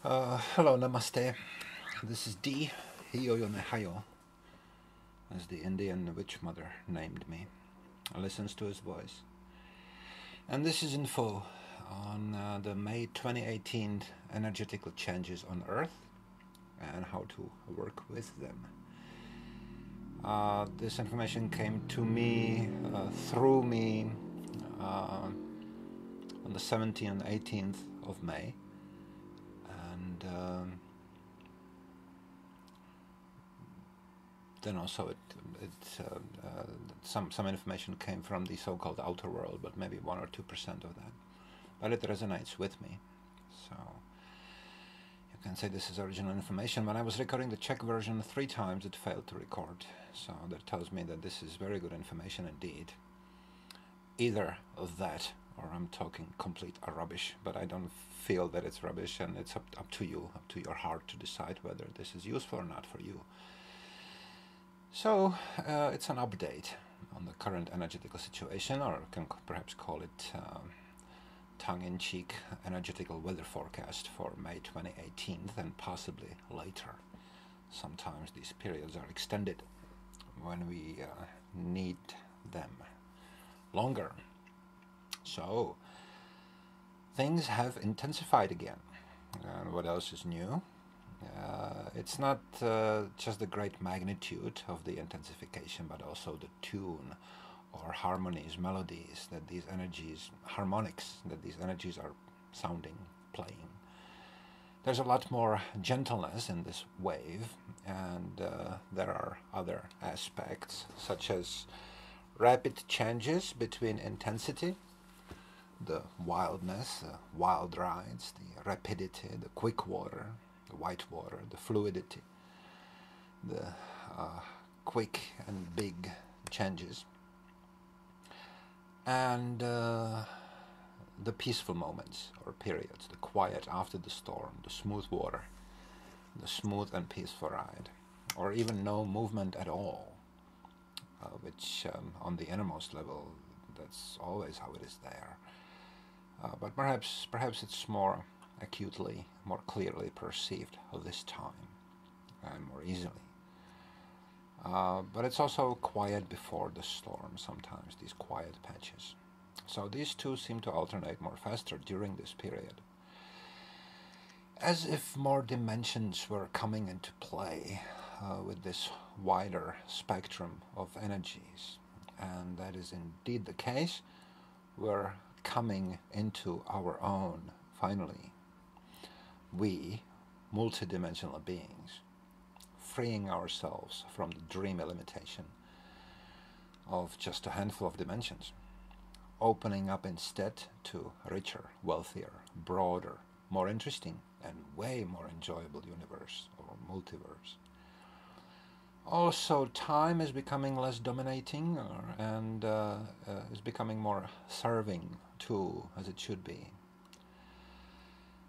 Hello, namaste. This is D. Hiyoyo Nehayo, as the Indian witch mother named me. Listens to his voice. And this is info on the May 2018 energetical changes on Earth and how to work with them. This information came to me, through me, on the 17th and 18th of May. And then also some information came from the so-called outer world, but maybe 1 or 2% of that. But it resonates with me, so you can say this is original information. When I was recording the Czech version 3 times, it failed to record, so that tells me that this is very good information indeed. Either of that, or I'm talking complete rubbish, but I don't feel that it's rubbish, and it's up to you, up to your heart to decide whether this is useful or not for you. So it's an update on the current energetical situation, or can perhaps call it tongue-in-cheek energetical weather forecast for May 2018 and possibly later. Sometimes these periods are extended when we need them longer. So things have intensified again. And what else is new? It's not just the great magnitude of the intensification, but also the tune or harmonies, melodies that these energies, harmonics that these energies are sounding, playing. There's a lot more gentleness in this wave, and there are other aspects, such as rapid changes between intensity, the wildness, the wild rides, the rapidity, the quick water, the white water, the fluidity, the quick and big changes, and the peaceful moments or periods, the quiet after the storm, the smooth water, the smooth and peaceful ride, or even no movement at all, which on the innermost level, that's always how it is there. But perhaps it's more acutely, more clearly perceived this time, and more easily. But it's also quiet before the storm sometimes, these quiet patches. So these two seem to alternate more faster during this period, as if more dimensions were coming into play with this wider spectrum of energies. And that is indeed the case. We're coming into our own, finally. We, multidimensional beings, freeing ourselves from the dreamy limitation of just a handful of dimensions, opening up instead to a richer, wealthier, broader, more interesting, and way more enjoyable universe or multiverse. Also, time is becoming less dominating and is becoming more serving tool, as it should be.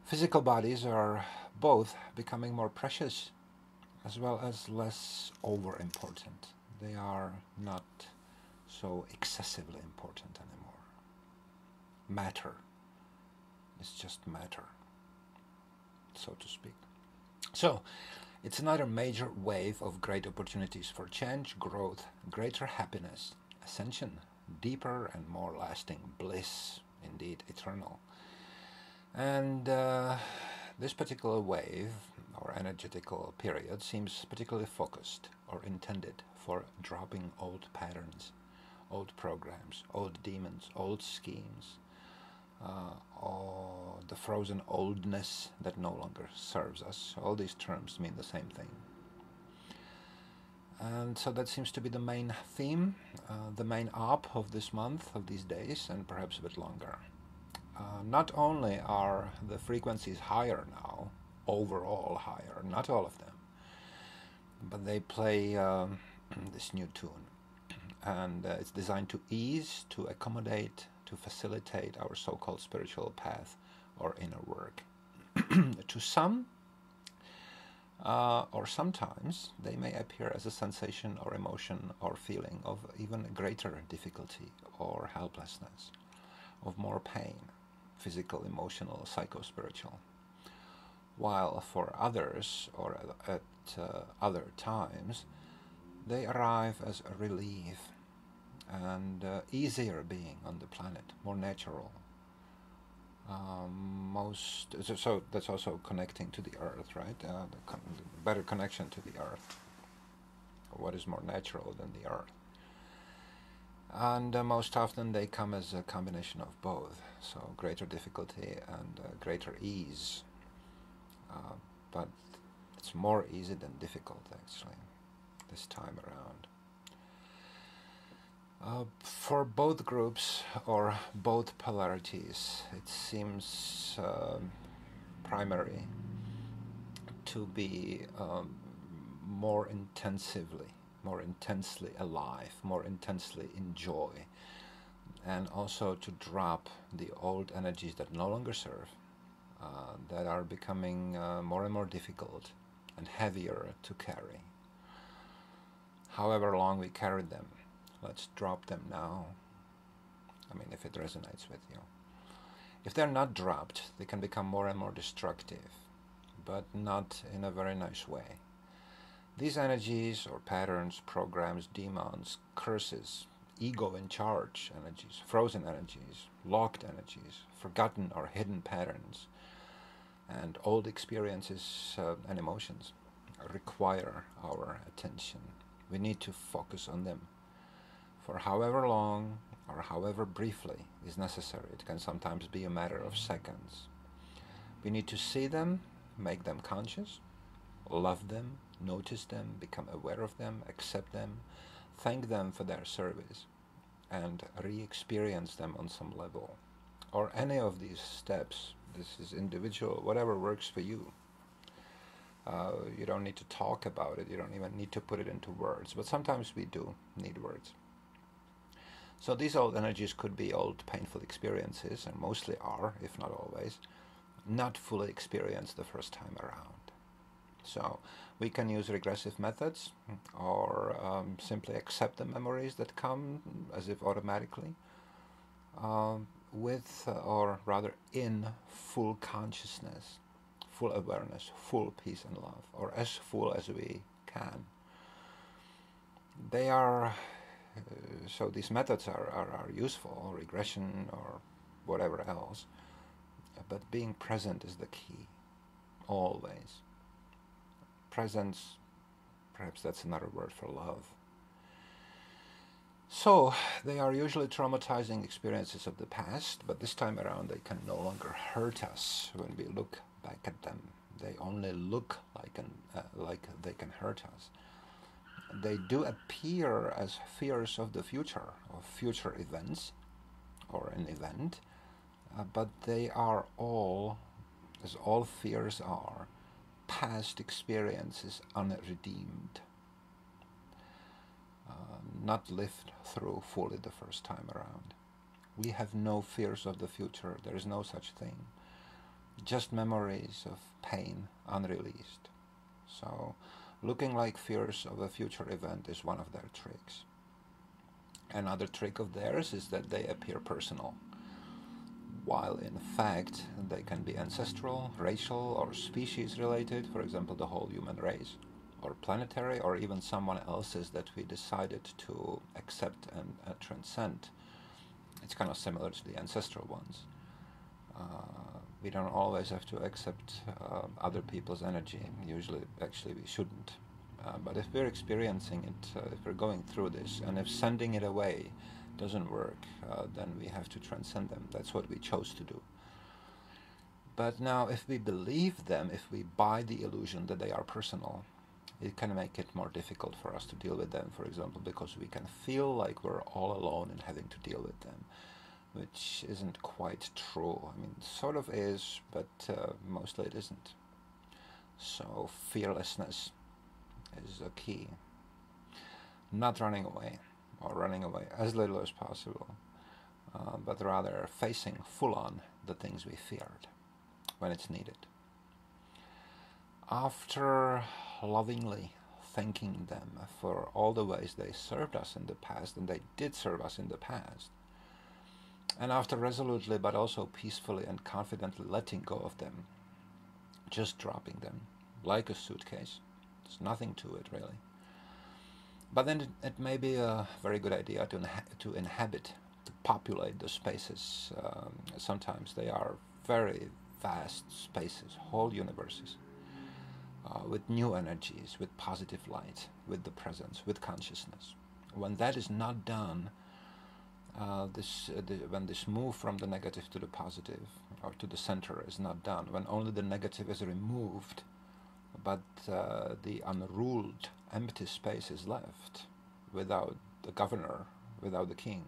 Physical bodies are both becoming more precious as well as less over-important. They are not so excessively important anymore. Matter is just matter, so to speak. So, it's another major wave of great opportunities for change, growth, greater happiness, ascension, deeper and more lasting bliss, indeed eternal. And this particular wave or energetical period seems particularly focused or intended for dropping old patterns, old programs, old demons, old schemes, or the frozen oldness that no longer serves us. All these terms mean the same thing. And so that seems to be the main theme, the main op of this month, of these days, and perhaps a bit longer. Not only are the frequencies higher now, overall higher, not all of them, but they play this new tune. And it's designed to ease, to accommodate, to facilitate our so-called spiritual path or inner work. To some, or sometimes, they may appear as a sensation or emotion or feeling of even greater difficulty or helplessness, of more pain, physical, emotional, psycho-spiritual. while for others or at other times they arrive as a relief and easier being on the planet, more natural. So that's also connecting to the earth, right? The better connection to the earth. What is more natural than the earth? And most often they come as a combination of both, so greater difficulty and greater ease. But it's more easy than difficult, actually, this time around. For both groups or both polarities, it seems primary to be more intensely alive, more intensely enjoy, and also to drop the old energies that no longer serve, that are becoming more and more difficult and heavier to carry. However long we carried them, let's drop them now. I mean, if it resonates with you. If they're not dropped, they can become more and more destructive, but not in a very nice way. These energies or patterns, programs, demons, curses, ego in charge energies, frozen energies, locked energies, forgotten or hidden patterns, and old experiences and emotions require our attention. We need to focus on them for however long or however briefly is necessary. It can sometimes be a matter of seconds. We need to see them, make them conscious, love them, notice them, become aware of them, accept them, thank them for their service, and re-experience them on some level. Or any of these steps. This is individual, whatever works for you. You don't need to talk about it, you don't even need to put it into words, but sometimes we do need words. So these old energies could be old painful experiences, and mostly are, if not always, not fully experienced the first time around. So we can use regressive methods or simply accept the memories that come as if automatically with, or rather in, full consciousness, full awareness, full peace and love, or as full as we can. They are, so these methods are useful, regression or whatever else, but being present is the key, always. Presence, perhaps that's another word for love. So, they are usually traumatizing experiences of the past, but this time around they can no longer hurt us when we look back at them. They only look like they can hurt us. They do appear as fears of the future, of future events, or an event, but they are all, as all fears are, past experiences unredeemed, not lived through fully the first time around. We have no fears of the future. There is no such thing. Just memories of pain unreleased. So, looking like fears of a future event is one of their tricks. Another trick of theirs is that they appear personal, while in fact they can be ancestral, racial, or species related, for example the whole human race, or planetary, or even someone else's that we decided to accept and transcend. It's kind of similar to the ancestral ones. We don't always have to accept other people's energy. Usually, actually, we shouldn't. But if we're experiencing it, if we're going through this, and if sending it away doesn't work, then we have to transcend them. That's what we chose to do. But now, if we believe them, if we buy the illusion that they are personal, it can make it more difficult for us to deal with them, for example, because we can feel like we're all alone in having to deal with them, which isn't quite true. I mean, sort of is, but mostly it isn't. So fearlessness is a key. Not running away, or running away as little as possible, but rather facing full-on the things we feared when it's needed. After lovingly thanking them for all the ways they served us in the past, and they did serve us in the past, and after resolutely but also peacefully and confidently letting go of them, just dropping them like a suitcase. There's nothing to it really. But then it may be a very good idea to inhabit, to populate the spaces. Sometimes they are very vast spaces, whole universes, with new energies, with positive light, with the presence, with consciousness. When that is not done, when this move from the negative to the positive or to the center is not done, when only the negative is removed, but the unruled empty space is left without the governor, without the king,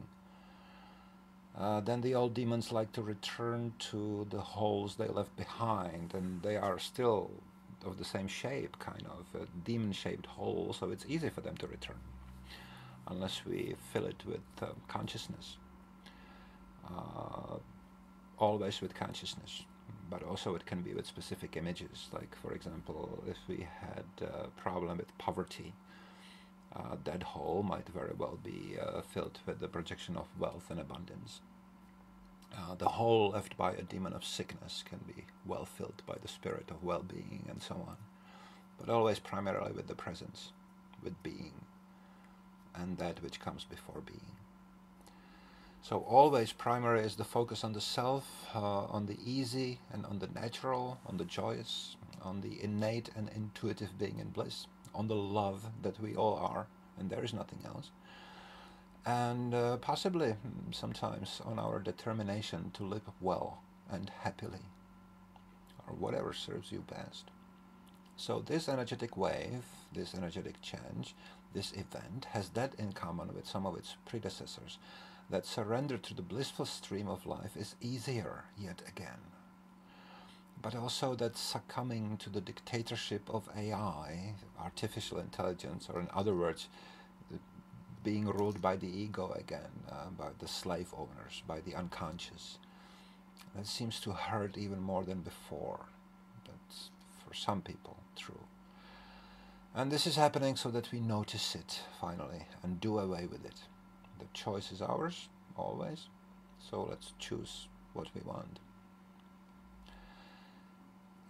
then the old demons like to return to the holes they left behind, and they are still of the same shape, kind of a demon-shaped hole, so it's easy for them to return unless we fill it with consciousness, always with consciousness. But also it can be with specific images, like for example, if we had a problem with poverty, that hole might very well be filled with the projection of wealth and abundance. The hole left by a demon of sickness can be well filled by the spirit of well-being and so on, but always primarily with the presence, with being, and that which comes before being. So always primary is the focus on the self, on the easy and on the natural, on the joyous, on the innate and intuitive being in bliss, on the love that we all are, and there is nothing else, and possibly sometimes on our determination to live well and happily, or whatever serves you best. So this energetic wave, this energetic change, this event has that in common with some of its predecessors, that surrender to the blissful stream of life is easier yet again. But also that succumbing to the dictatorship of AI, artificial intelligence, or in other words, being ruled by the ego again, by the slave owners, by the unconscious, that seems to hurt even more than before. That's for some people true. And this is happening so that we notice it finally and do away with it. The choice is ours, always, so let's choose what we want.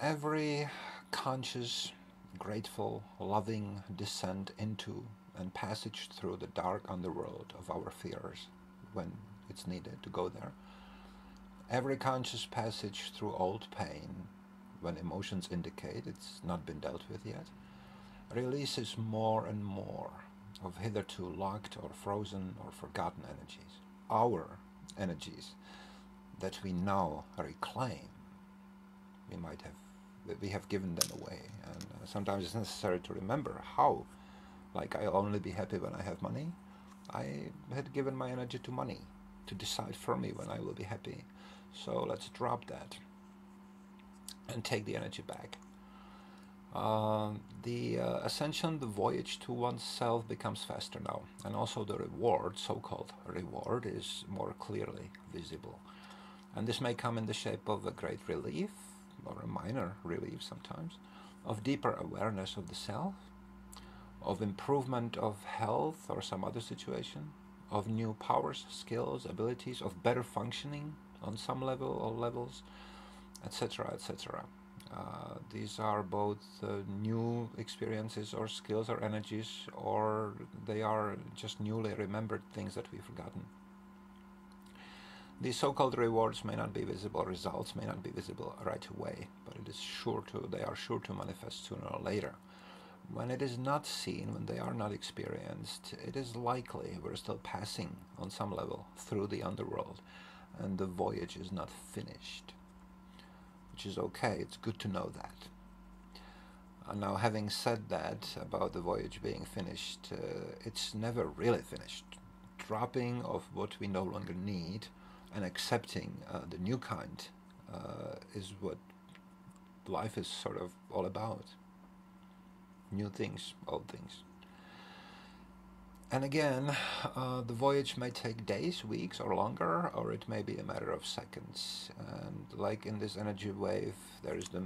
Every conscious, grateful, loving descent into and passage through the dark underworld of our fears, when it's needed to go there, every conscious passage through old pain, when emotions indicate it's not been dealt with yet, releases more and more of hitherto locked or frozen or forgotten energies, our energies that we now reclaim. We have given them away, and sometimes it's necessary to remember how, like I'll only be happy when I have money. I had given my energy to money to decide for me when I will be happy. So let's drop that and take the energy back. The ascension, the voyage to oneself becomes faster now, and also the reward, so-called reward, is more clearly visible. And this may come in the shape of a great relief, or a minor relief sometimes, of deeper awareness of the self, of improvement of health or some other situation, of new powers, skills, abilities, of better functioning on some level or levels, etc., etc. These are both new experiences or skills or energies, or they are just newly remembered things that we've forgotten. These so-called rewards may not be visible, results may not be visible right away, but they are sure to manifest sooner or later. When it is not seen, when they are not experienced, it is likely we're still passing on some level through the underworld, and the voyage is not finished. Which is okay, it's good to know that. Now, having said that about the voyage being finished, it's never really finished. Dropping of what we no longer need and accepting the new kind is what life is sort of all about. New things, old things. And again, the voyage may take days, weeks, or longer, or it may be a matter of seconds. And like in this energy wave, there is the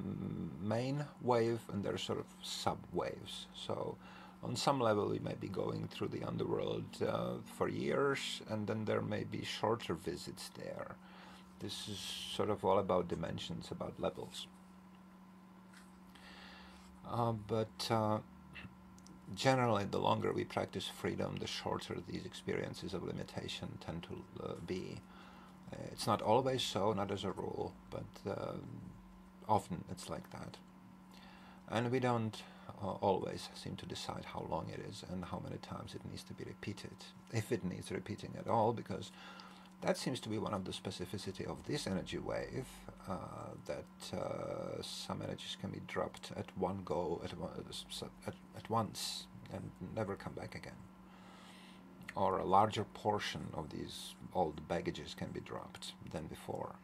main wave and there are sort of sub-waves. So on some level, we may be going through the underworld for years, and then there may be shorter visits there. This is sort of all about dimensions, about levels. But generally, the longer we practice freedom, the shorter these experiences of limitation tend to be. It's not always so, not as a rule, but often it's like that. And we don't always seem to decide how long it is and how many times it needs to be repeated, if it needs repeating at all, because that seems to be one of the specificity of this energy wave, that some energies can be dropped at one go, at once, and never come back again. Or a larger portion of these old baggages can be dropped than before.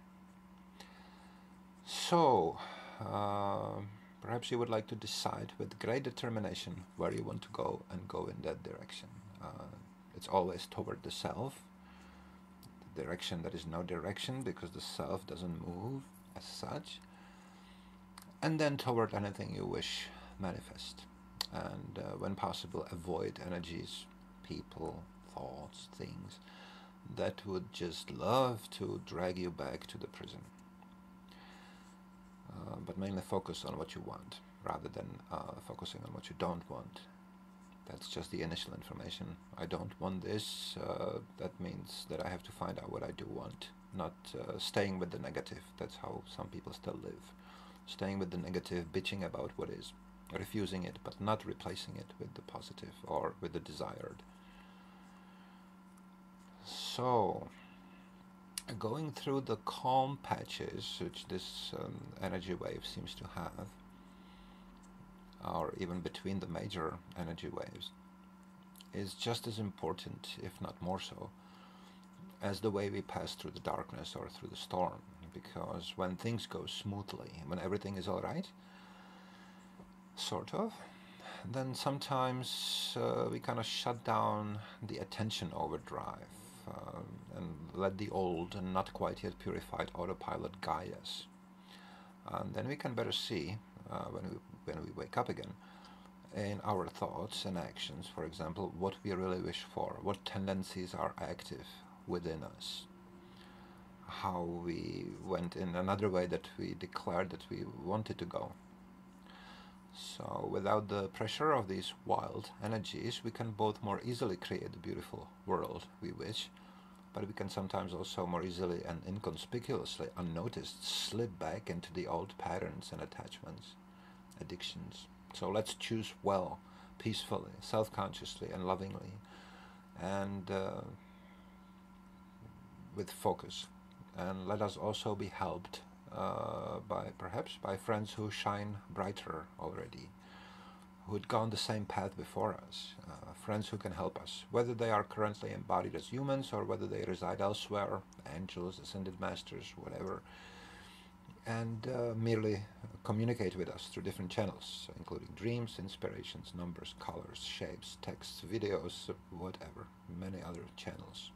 So, perhaps you would like to decide with great determination where you want to go and go in that direction. It's always toward the self, the direction that is no direction because the self doesn't move as such, and then toward anything you wish manifest. And when possible, avoid energies, people, thoughts, things that would just love to drag you back to the prison. But mainly focus on what you want rather than focusing on what you don't want. That's just the initial information. I don't want this. That means that I have to find out what I do want, not staying with the negative. That's how some people still live. Staying with the negative, bitching about what is, refusing it, but not replacing it with the positive or with the desired. So, going through the calm patches, which this energy wave seems to have, or even between the major energy waves, is just as important, if not more so, as the way we pass through the darkness or through the storm. Because when things go smoothly, when everything is all right, sort of, then sometimes we kind of shut down the attention overdrive and let the old and not quite yet purified autopilot guide us. And then we can better see when we wake up again in our thoughts and actions, for example, what we really wish for, what tendencies are active within us, how we went in another way that we declared that we wanted to go. So without the pressure of these wild energies, we can both more easily create the beautiful world we wish, but we can sometimes also more easily and inconspicuously, unnoticed, slip back into the old patterns and attachments, addictions. So let's choose well, peacefully, self-consciously and lovingly, and with focus. And let us also be helped perhaps by friends who shine brighter already, who had gone the same path before us, friends who can help us, whether they are currently embodied as humans or whether they reside elsewhere, angels, ascended masters, whatever, and merely communicate with us through different channels, including dreams, inspirations, numbers, colors, shapes, texts, videos, whatever, many other channels.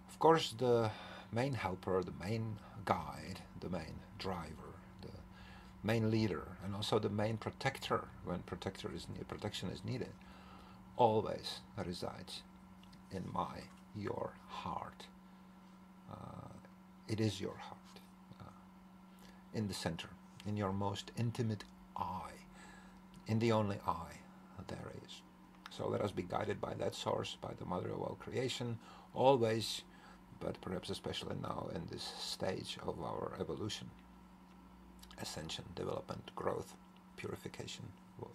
Of course, the main helper, the main guide, the main driver, the main leader, and also the main protector when protection is needed, always resides in your heart. It is your heart, in the center, in your most intimate eye, in the only eye there is. So let us be guided by that source, by the mother of all creation, always, but perhaps especially now in this stage of our evolution, ascension, development, growth, purification,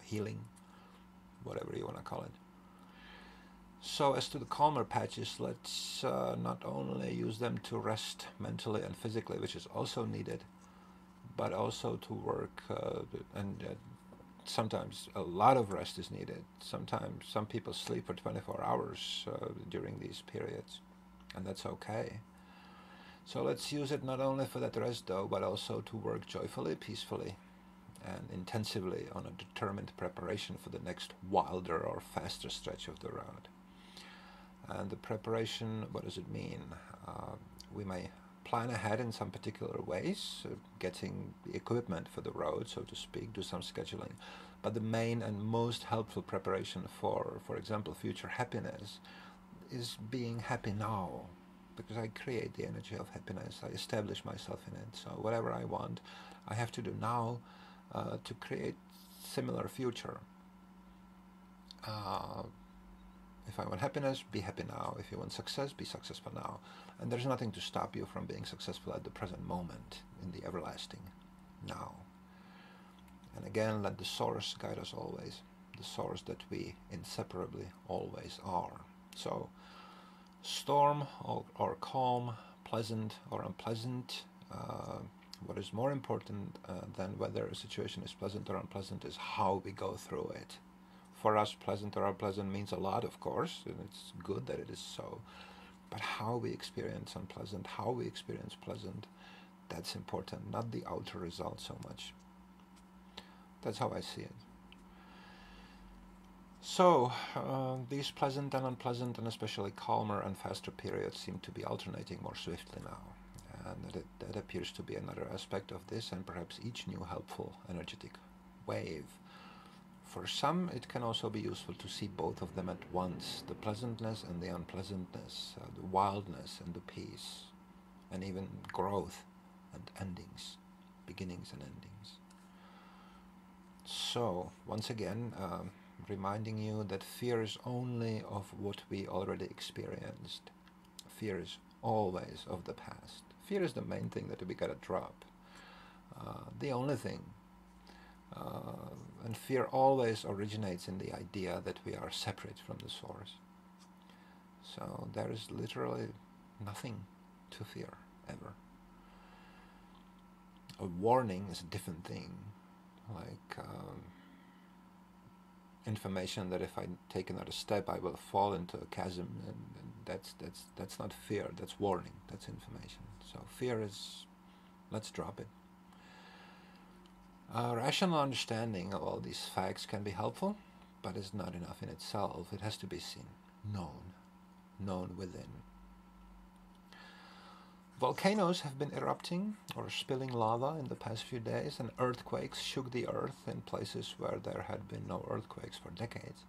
healing, whatever you want to call it. So as to the calmer patches, let's not only use them to rest mentally and physically, which is also needed, but also to work, and sometimes a lot of rest is needed. Sometimes some people sleep for 24 hours during these periods, and that's okay. So let's use it not only for that rest though, but also to work joyfully, peacefully, and intensively on a determined preparation for the next wilder or faster stretch of the road. And the preparation, what does it mean? We may plan ahead in some particular ways, getting the equipment for the road, so to speak, do some scheduling. But the main and most helpful preparation for example, future happiness is being happy now, because I create the energy of happiness. I establish myself in it. So whatever I want, I have to do now to create similar future. If I want happiness, be happy now. If you want success, be successful now. And there's nothing to stop you from being successful at the present moment, in the everlasting now. And again, let the source guide us always, the source that we inseparably always are. So, storm or calm, pleasant or unpleasant, what is more important than whether a situation is pleasant or unpleasant is how we go through it. For us, pleasant or unpleasant means a lot, of course, and it's good that it is so. But how we experience unpleasant, how we experience pleasant, that's important, not the outer result so much. That's how I see it. So, these pleasant and unpleasant, and especially calmer and faster periods seem to be alternating more swiftly now. And that appears to be another aspect of this, and perhaps each new helpful energetic wave. For some, it can also be useful to see both of them at once, the pleasantness and the unpleasantness, the wildness and the peace, and even growth and endings, beginnings and endings. So, once again, reminding you that fear is only of what we already experienced. Fear is always of the past. Fear is the main thing that we gotta drop. The only thing. And fear always originates in the idea that we are separate from the source. So there is literally nothing to fear, ever. A warning is a different thing, like information that if I take another step I will fall into a chasm, and that's not fear, that's warning, that's information. So fear is, let's drop it. Rational understanding of all these facts can be helpful, but is not enough in itself. It has to be seen, known within. Volcanoes have been erupting or spilling lava in the past few days, and earthquakes shook the earth in places where there had been no earthquakes for decades,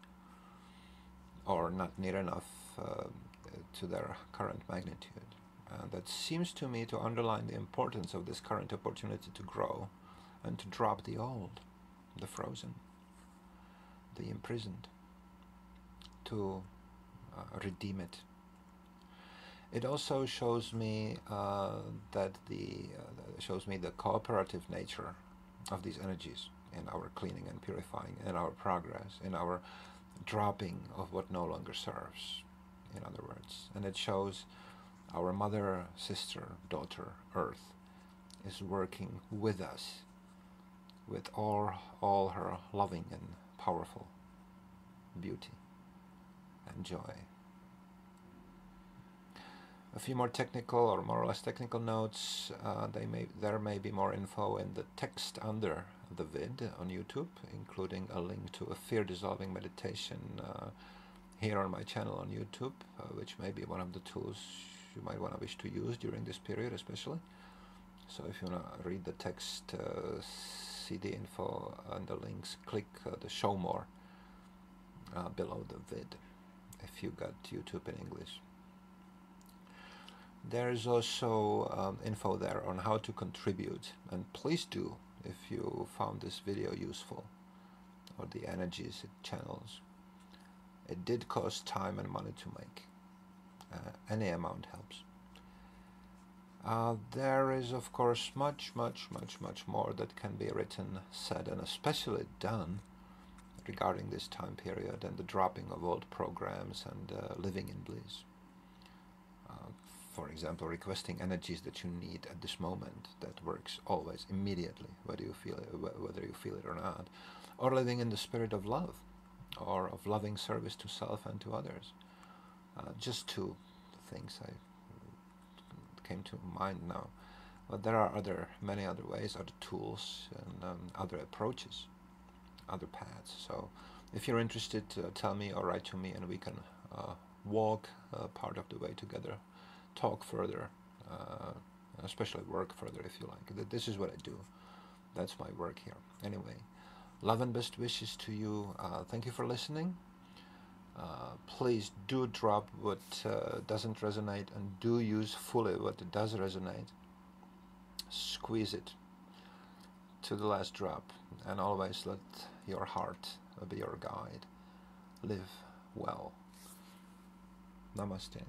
or not near enough to their current magnitude. That seems to me to underline the importance of this current opportunity to grow and to drop the old, the frozen, the imprisoned, to redeem it. It also shows me shows me the cooperative nature of these energies in our cleaning and purifying, in our progress, in our dropping of what no longer serves, in other words. And it shows our mother, sister, daughter, Earth, is working with us with all her loving and powerful beauty and joy. A few more technical or more or less technical notes. There may be more info in the text under the vid on YouTube, including a link to a fear-dissolving meditation here on my channel on YouTube, which may be one of the tools you might want to wish to use during this period especially. So if you want to read the text, see the info and the links, click the show more below the vid if you got YouTube in English. There is also info there on how to contribute, and please do if you found this video useful, or the energies it channels. It did cost time and money to make. Any amount helps. There is, of course, much more that can be written, said, and especially done regarding this time period and the dropping of old programs and living in bliss. For example, requesting energies that you need at this moment that works always, immediately, whether you feel it or not, or living in the spirit of love, or of loving service to self and to others. Just two things I came to mind now, but there are many other ways, other tools, and other approaches, other paths. So, if you're interested, tell me or write to me, and we can walk part of the way together. Talk further, especially work further if you like. This is what I do. That's my work here. Anyway, love and best wishes to you. Thank you for listening. Please do drop what doesn't resonate, and do use fully what does resonate. Squeeze it to the last drop, and always let your heart be your guide. Live well. Namaste.